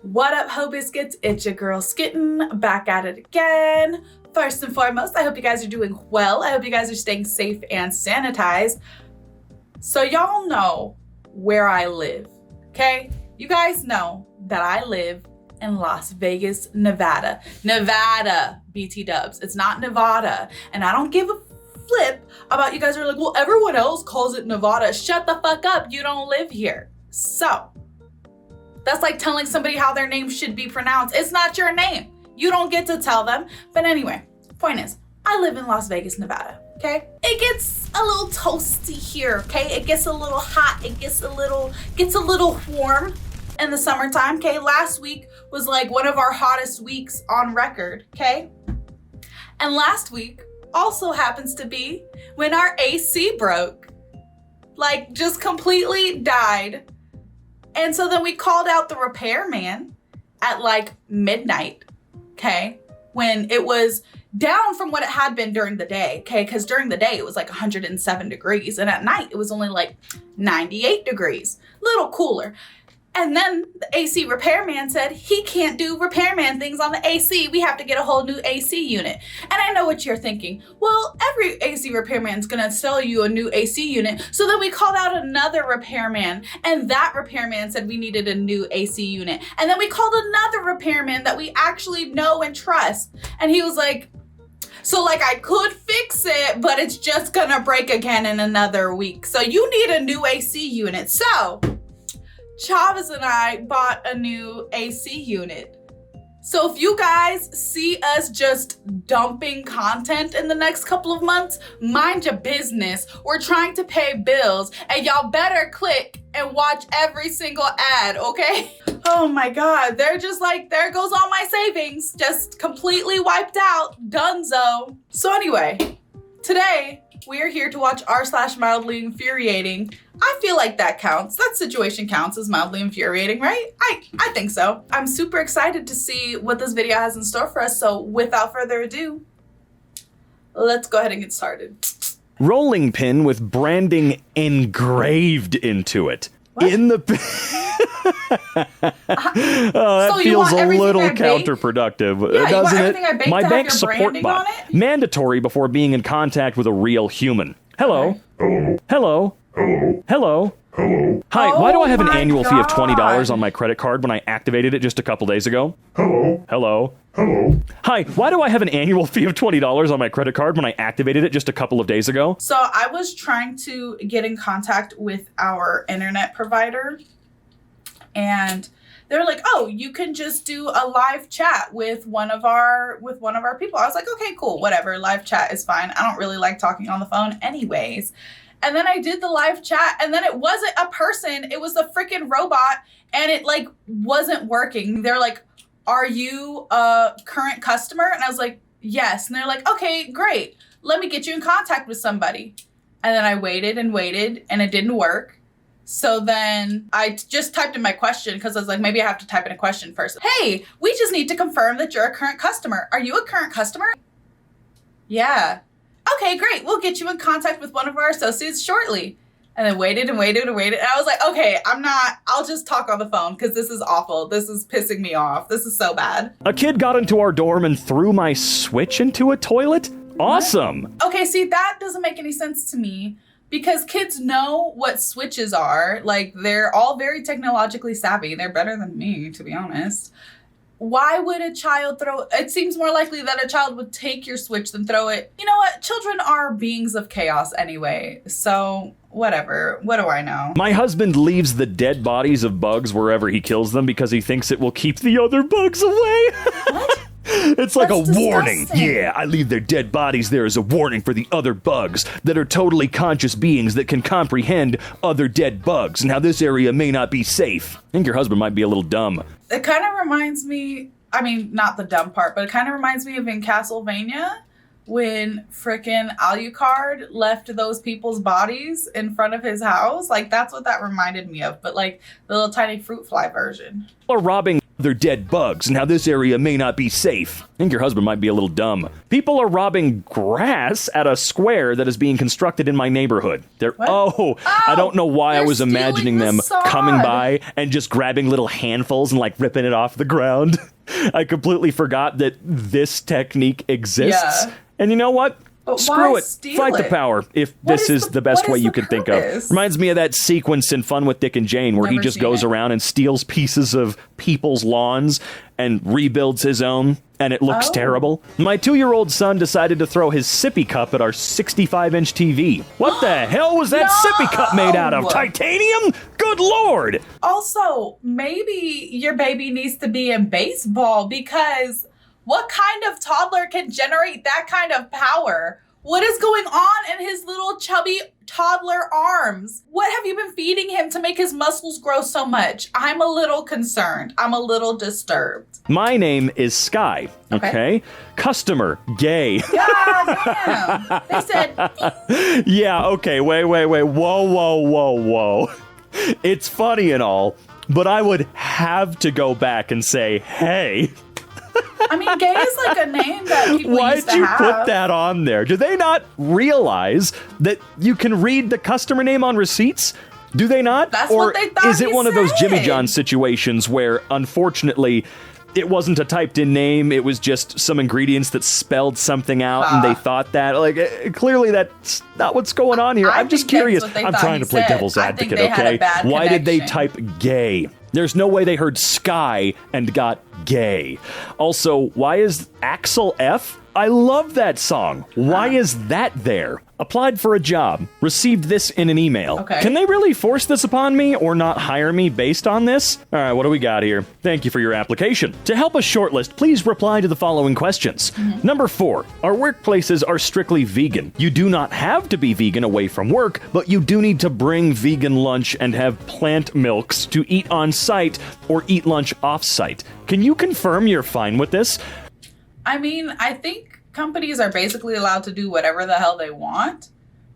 What up, Ho Biscuits? It's your girl Skitten, back at it again. First and foremost, I hope you guys are doing well. I hope you guys are staying safe and sanitized. So y'all know where I live, okay? You guys know that I live in Las Vegas, Nevada. Nevada, BT dubs. It's not Nevada. And I don't give a flip about you guys are like, well, everyone else calls it Nevada. Shut the fuck up. You don't live here. So that's like telling somebody how their name should be pronounced. It's not your name. You don't get to tell them. But anyway, point is, I live in Las Vegas, Nevada, okay? It gets a little toasty here, okay? It gets a little hot. It gets a little warm in the summertime, okay? Last week was like one of our hottest weeks on record, okay? And last week also happens to be when our AC broke. Like, just completely died. And so then we called out the repairman at like midnight, okay? When it was down from what it had been during the day, okay? Because during the day it was like 107 degrees, and at night it was only like 98 degrees, little cooler. And then the AC repairman said he can't do repairman things on the AC. We have to get a whole new AC unit. And I know what you're thinking. Well, every AC repairman's gonna sell you a new AC unit. So then we called out another repairman, and that repairman said we needed a new AC unit. And then we called another repairman that we actually know and trust. And he was like, so like I could fix it, but it's just gonna break again in another week. So you need a new AC unit. So Chavez and I bought a new AC unit. So if you guys see us just dumping content in the next couple of months, mind your business. We're trying to pay bills, and y'all better click and watch every single ad, okay? Oh my God, they're just like, there goes all my savings, just completely wiped out, dunzo. So anyway, today we are here to watch r/mildly infuriating. I feel like that counts. That situation counts as mildly infuriating, right? I think so. I'm super excited to see what this video has in store for us. So without further ado, let's go ahead and get started. Rolling pin with branding engraved into it. What? In the that So you feels want a everything little I baked? counterproductive, Yeah, you want doesn't everything I it? baked My to have bank your support branding bot. on it? Mandatory before being in contact with a real human. Hello. Okay. Hello. Hello. Hi, why do I have an Oh my annual fee of $20 God. on my credit card when I activated it just a couple days ago? Hello. Hi, why do I have an annual fee of $20 on my credit card when I activated it just a couple of days ago? So I was trying to get in contact with our internet provider, and they're like, oh, you can just do a live chat with one of our people. I was like, okay, cool, whatever. Live chat is fine. I don't really like talking on the phone anyways. And then I did the live chat, and then it wasn't a person. It was a freaking robot, and it like wasn't working. They're like, are you a current customer? And I was like, yes. And they're like, okay, great. Let me get you in contact with somebody. And then I waited and waited, and it didn't work. So then I just typed in my question because I was like, maybe I have to type in a question first. Hey, we just need to confirm that you're a current customer. Are you a current customer? Yeah. Okay, great. We'll get you in contact with one of our associates shortly. And then waited and waited and waited. And I was like, okay, I'll just talk on the phone because this is awful. This is pissing me off. This is so bad. A kid got into our dorm and threw my Switch into a toilet? Awesome. Okay, see, that doesn't make any sense to me because kids know what switches are. Like, they're all very technologically savvy. They're better than me, to be honest. Why would a child it seems more likely that a child would take your Switch than throw it. You know what? Children are beings of chaos anyway. So whatever. What do I know? My husband leaves the dead bodies of bugs wherever he kills them because he thinks it will keep the other bugs away. What? It's like That's a warning. disgusting. Yeah, I leave their dead bodies there as a warning for the other bugs that are totally conscious beings that can comprehend other dead bugs and how this area may not be safe. I think your husband might be a little dumb. It kind of reminds me, I mean, not the dumb part, but it kind of reminds me of in Castlevania when frickin' Alucard left those people's bodies in front of his house. Like, that's what that reminded me of, but like the little tiny fruit fly version. Or robbing other dead bugs and how this area may not be safe. I think your husband might be a little dumb. People are robbing grass at a square that is being constructed in my neighborhood. I don't know why I was imagining them coming by and just grabbing little handfuls and like ripping it off the ground. I completely forgot that this technique exists. Yeah. And you know what? But screw it. Fight the power if this is the best way you can think of. Reminds me of that sequence in Fun with Dick and Jane where he just goes around and steals pieces of people's lawns and rebuilds his own, and it looks terrible. My 2-year-old son decided to throw his sippy cup at our 65-inch TV. What the hell was that sippy cup made out of? Titanium? Good Lord! Also, maybe your baby needs to be in baseball, because what kind of toddler can generate that kind of power? What is going on in his little chubby toddler arms? What have you been feeding him to make his muscles grow so much? I'm a little concerned. I'm a little disturbed. My name is Sky, okay? Customer, gay. God damn. They said... Yeah, okay, wait. Whoa. It's funny and all, but I would have to go back and say, hey... I mean, gay is like a name that people used to have. Why'd you put that on there? Do they not realize that you can read the customer name on receipts? Do they not? That's what they thought. Or is it one of those Jimmy John situations where, unfortunately, it wasn't a typed-in name, it was just some ingredients that spelled something out, and they thought that? Like, clearly that's not what's going on here. I'm just curious. I'm trying to play devil's advocate, okay? Why did they type gay? There's no way they heard Sky and got gay. Also, why is Axel F? I love that song. Why is that there? Applied for a job. Received this in an email. Okay. Can they really force this upon me or not hire me based on this? All right, what do we got here? Thank you for your application. To help us shortlist, please reply to the following questions. Number 4, our workplaces are strictly vegan. You do not have to be vegan away from work, but you do need to bring vegan lunch and have plant milks to eat on site or eat lunch off site. Can you confirm you're fine with this? I mean, I think companies are basically allowed to do whatever the hell they want,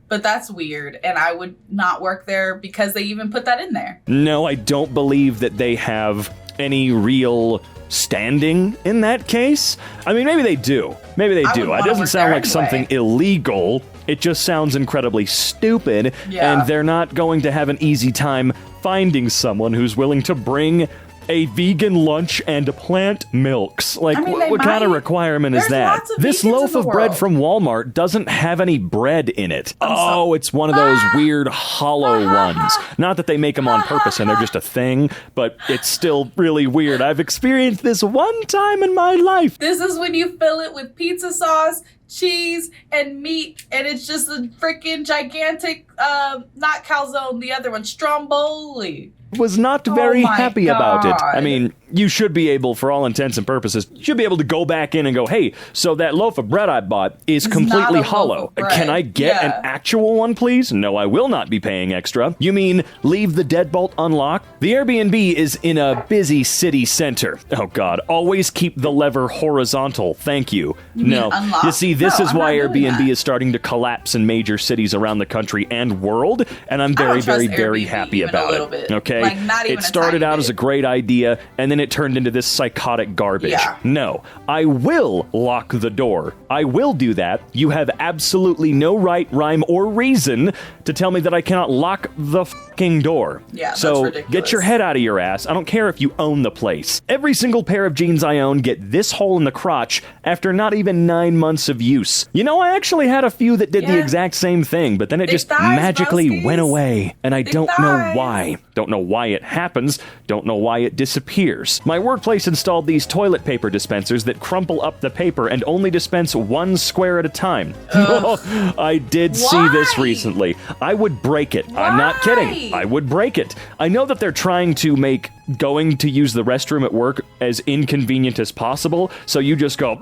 but that's weird, and I would not work there because they even put that in there. No, I don't believe that they have any real standing in that case. I mean, maybe they do. Maybe they do. It doesn't sound like something illegal. It just sounds incredibly stupid, and they're not going to have an easy time finding someone who's willing to bring a vegan lunch and plant milks. Like, what kind of requirement is that? This loaf of bread from Walmart doesn't have any bread in it. It's one of those weird hollow ones. Not that they make them on purpose and they're just a thing, but it's still really weird. I've experienced this one time in my life. This is when you fill it with pizza sauce, cheese, and meat, and it's just a freaking gigantic, not calzone, the other one, stromboli. Was not very happy about it. I mean, you should be able, for all intents and purposes, you should be able to go back in and go, hey, so that loaf of bread I bought is completely hollow. Can I get an actual one, please? No, I will not be paying extra. You mean leave the deadbolt unlocked? The Airbnb is in a busy city center. Oh, God. Always keep the lever horizontal. Thank you. No. You see, this is why Airbnb is starting to collapse in major cities around the country and world, and I'm very, very, very happy about it. Okay? Like, it started out as a great idea, and then it turned into this psychotic garbage. No, I will lock the door. I will do that. You have absolutely no right, rhyme, or reason to tell me that I cannot lock the fucking door. So that's ridiculous. Get your head out of your ass. I don't care if you own the place. Every single pair of jeans I own get this hole in the crotch after not even 9 months of use. You know, I actually had a few that did the exact same thing, but then it just magically went away, and I don't know why. Don't know why it happens, don't know why it disappears. My workplace installed these toilet paper dispensers that crumple up the paper and only dispense 1 square at a time. I did see this recently. I would break it. I'm not kidding. I would break it. I know that they're trying to make going to use the restroom at work as inconvenient as possible, so you just go,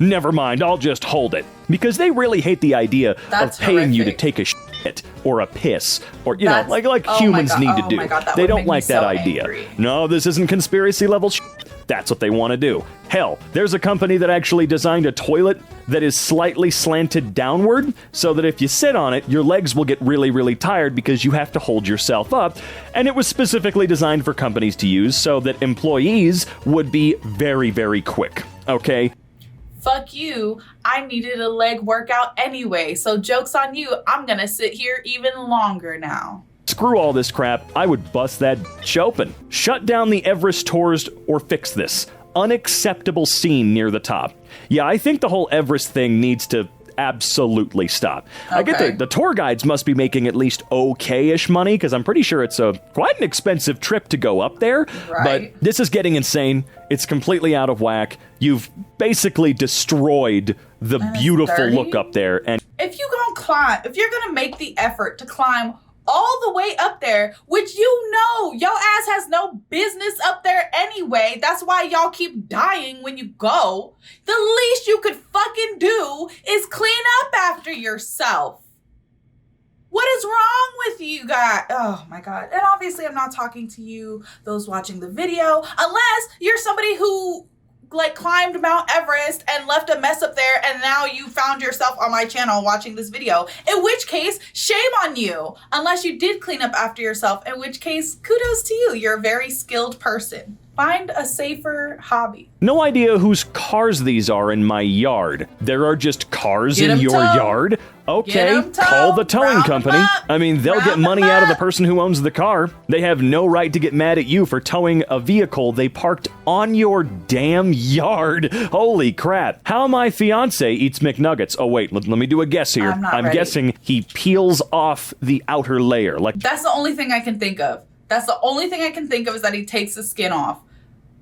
never mind, I'll just hold it. Because they really hate the idea of paying you to take a shit or a piss, or, you know, like humans need to do. They don't like that idea. No, this isn't conspiracy level shit. That's what they want to do. Hell, there's a company that actually designed a toilet that is slightly slanted downward so that if you sit on it, your legs will get really, really tired because you have to hold yourself up. And it was specifically designed for companies to use so that employees would be very, very quick. Okay? Fuck you. I needed a leg workout anyway, so joke's on you. I'm gonna sit here even longer now. Screw all this crap. I would bust that bitch open. Shut down the Everest tours or fix this unacceptable scene near the top. Yeah, I think the whole Everest thing needs to absolutely stop. Okay. I get the tour guides must be making at least okay-ish money, because I'm pretty sure it's quite an expensive trip to go up there. Right. But this is getting insane. It's completely out of whack. You've basically destroyed the beautiful look up there. And if you're gonna make the effort to climb all the way up there, which you know your ass has no business up there anyway. That's why y'all keep dying when you go. The least you could fucking do is clean up after yourself. What is wrong with you guys? Oh my God. And obviously I'm not talking to you, those watching the video, unless you're somebody who climbed Mount Everest and left a mess up there, and now you found yourself on my channel watching this video, in which case, shame on you. Unless you did clean up after yourself, in which case, kudos to you. You're a very skilled person. Find a safer hobby. No idea whose cars these are in my yard. There are just cars in your yard? Okay, call the towing company. I mean, they'll get money out of the person who owns the car. They have no right to get mad at you for towing a vehicle they parked on your damn yard. Holy crap. How my fiance eats McNuggets. Oh, wait, let me do a guess here. I'm guessing he peels off the outer layer. That's the only thing I can think of. That's the only thing I can think of is that he takes the skin off.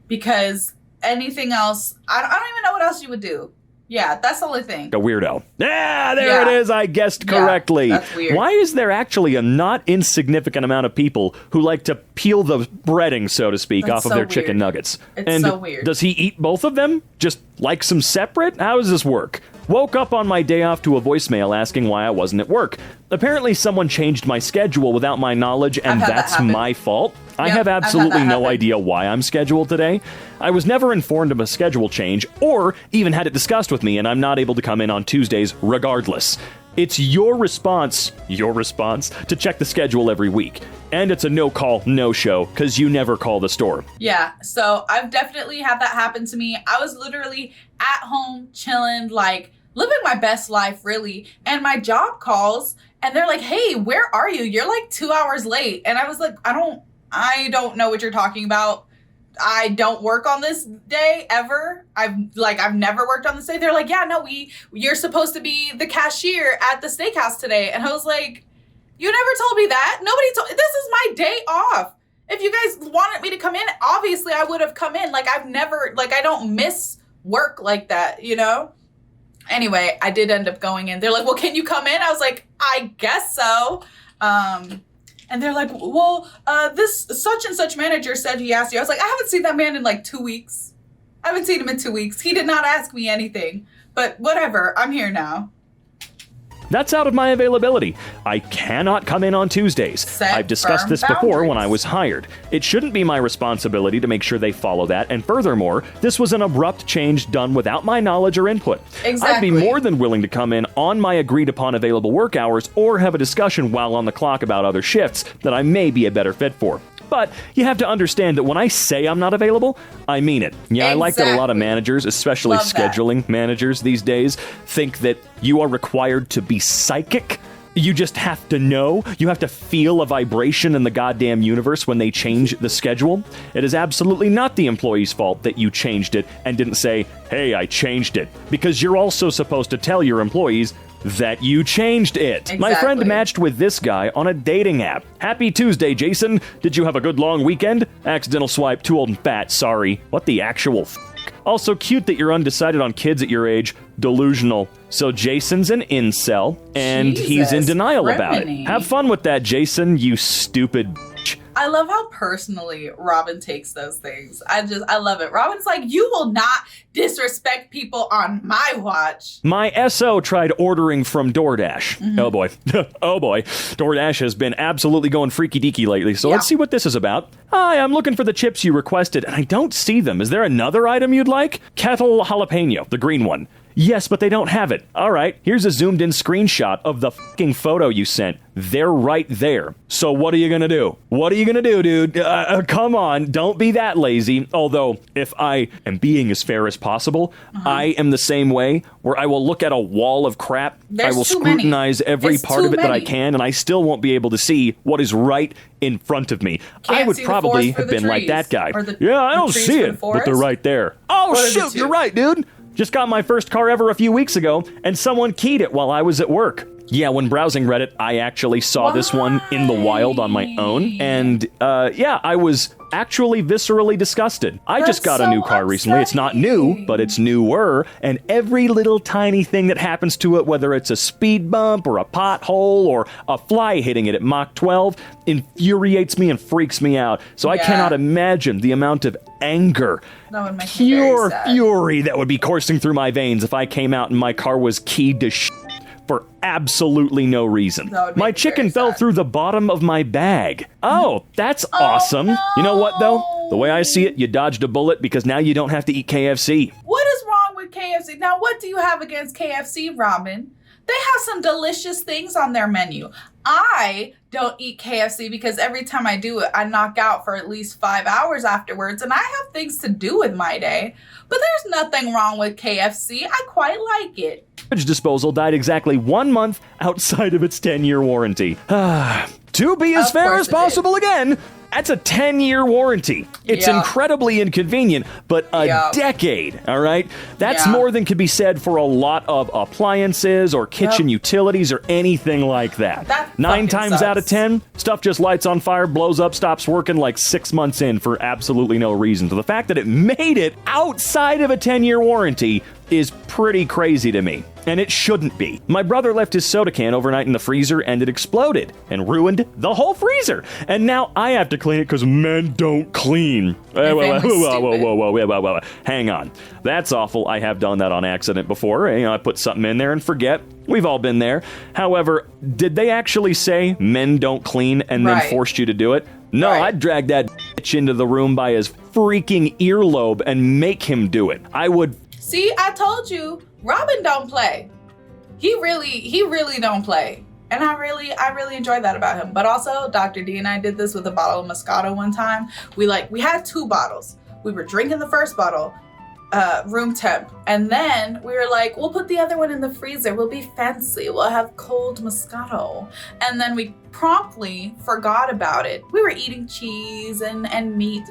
Because anything else, I don't even know what else you would do. Yeah, that's the only thing. A weirdo. There it is. I guessed correctly. That's weird. Why is there actually a not insignificant amount of people who like to peel the breading, so to speak, off of their chicken nuggets? It's so weird. Does he eat both of them? Just likes them separate? How does this work? Woke up on my day off to a voicemail asking why I wasn't at work. Apparently someone changed my schedule without my knowledge, and that's my fault. I have absolutely no idea why I'm scheduled today. I was never informed of a schedule change, or even had it discussed with me, and I'm not able to come in on Tuesdays regardless. It's your response to check the schedule every week. And it's a no-call, no-show, because you never call the store. Yeah, so I've definitely had that happen to me. I was literally at home, chilling, living my best life, really. And my job calls, and they're like, hey, where are you? You're 2 hours late. And I was like, I don't know what you're talking about. I don't work on this day ever. I've never worked on this day. They're like, yeah, no, you're supposed to be the cashier at the steakhouse today. And I was like, you never told me that. This is my day off. If you guys wanted me to come in, obviously I would have come in. I don't miss work like that, you know? Anyway, I did end up going in. They're like, well, can you come in? I was like, I guess so. And they're like, well, this such and such manager said he asked you. I was like, I haven't seen that man in 2 weeks. I haven't seen him in 2 weeks. He did not ask me anything. But whatever, I'm here now. That's out of my availability. I cannot come in on Tuesdays. I've discussed this before when I was hired. It shouldn't be my responsibility to make sure they follow that, and furthermore, this was an abrupt change done without my knowledge or input. Exactly. I'd be more than willing to come in on my agreed-upon available work hours or have a discussion while on the clock about other shifts that I may be a better fit for. But you have to understand that when I say I'm not available, I mean it. Yeah, I like that a lot of managers, especially scheduling managers these days, think that you are required to be psychic. You just have to know. You have to feel a vibration in the goddamn universe when they change the schedule. It is absolutely not the employee's fault that you changed it and didn't say, hey, I changed it. Because you're also supposed to tell your employees that you changed it. Exactly. My friend matched with this guy on a dating app. Happy Tuesday, Jason. Did you have a good long weekend? Accidental swipe, too old and fat, sorry. What the actual f***? Also cute that you're undecided on kids at your age. Delusional. So Jason's an incel, and he's in denial about it. Have fun with that, Jason, you stupid bitch. I love how personally Robin takes those things. I love it. Robin's like, you will not disrespect people on my watch. My SO tried ordering from DoorDash. Mm-hmm. Oh boy. Oh boy. DoorDash has been absolutely going freaky deaky lately. So let's see what this is about. Hi, I'm looking for the chips you requested, and I don't see them. Is there another item you'd like? Kettle jalapeno, the green one. Yes, but they don't have it. All right, here's a zoomed-in screenshot of the fucking photo you sent. They're right there. So what are you gonna do? What are you gonna do, dude? Come on, don't be that lazy. Although, if I am being as fair as possible, I am the same way, where I will look at a wall of crap, I will scrutinize every part of it that I can, and I still won't be able to see what is right in front of me. I would probably have been like that guy. Yeah, I don't see it, but they're right there. Oh, shoot, you're right, dude. Just got my first car ever a few weeks ago, and someone keyed it while I was at work. Yeah, when browsing Reddit, I actually saw this one in the wild on my own, and yeah, I was actually viscerally disgusted. I just got a new car recently. It's not new, but it's newer, and every little tiny thing that happens to it, whether it's a speed bump or a pothole or a fly hitting it at Mach 12, infuriates me and freaks me out. So I cannot imagine the amount of anger, pure fury that would be coursing through my veins if I came out and my car was keyed to for absolutely no reason. My chicken fell through the bottom of my bag. Oh, that's awesome. No. You know what, though? The way I see it, you dodged a bullet because now you don't have to eat KFC. What is wrong with KFC? Now, what do you have against KFC, Robin? They have some delicious things on their menu. I don't eat KFC because every time I do it, I knock out for at least 5 hours afterwards, and I have things to do with my day. But there's nothing wrong with KFC. I quite like it. Garbage disposal died exactly 1 month outside of its 10-year warranty. To be as fair as possible again, that's a 10-year warranty. It's incredibly inconvenient, but a decade, all right? That's more than could be said for a lot of appliances or kitchen utilities or anything like that. 9 times out of 10, stuff just lights on fire, blows up, stops working like 6 months in for absolutely no reason. So the fact that it made it outside of a 10-year warranty is pretty crazy to me. And it shouldn't be. My brother left his soda can overnight in the freezer and it exploded and ruined the whole freezer. And now I have to clean it because men don't clean. Whoa. Hang on. That's awful. I have done that on accident before. You know, I put something in there and forget. We've all been there. However, did they actually say men don't clean and then forced you to do it? No, I'd drag that bitch into the room by his freaking earlobe and make him do it. I would. See, I told you. Robin don't play. He really don't play. And I really enjoyed that about him. But also, Dr. D and I did this with a bottle of Moscato one time. We had 2 bottles. We were drinking the first bottle, room temp. And then we were like, we'll put the other one in the freezer. We'll be fancy. We'll have cold Moscato. And then we promptly forgot about it. We were eating cheese and meat.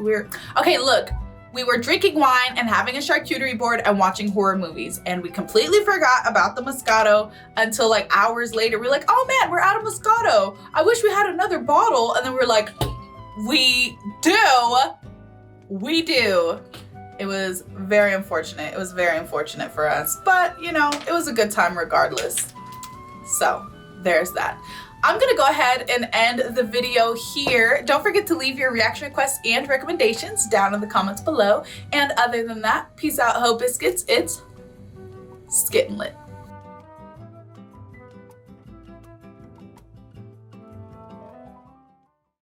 Okay, look. We were drinking wine and having a charcuterie board and watching horror movies. And we completely forgot about the Moscato until like hours later. We're like, oh man, we're out of Moscato. I wish we had another bottle. And then we're like, we do. It was very unfortunate. It was very unfortunate for us. But, you know, it was a good time regardless. So there's that. I'm going to go ahead and end the video here. Don't forget to leave your reaction requests and recommendations down in the comments below. And other than that, peace out, Ho Biscuits. It's Skittenlit.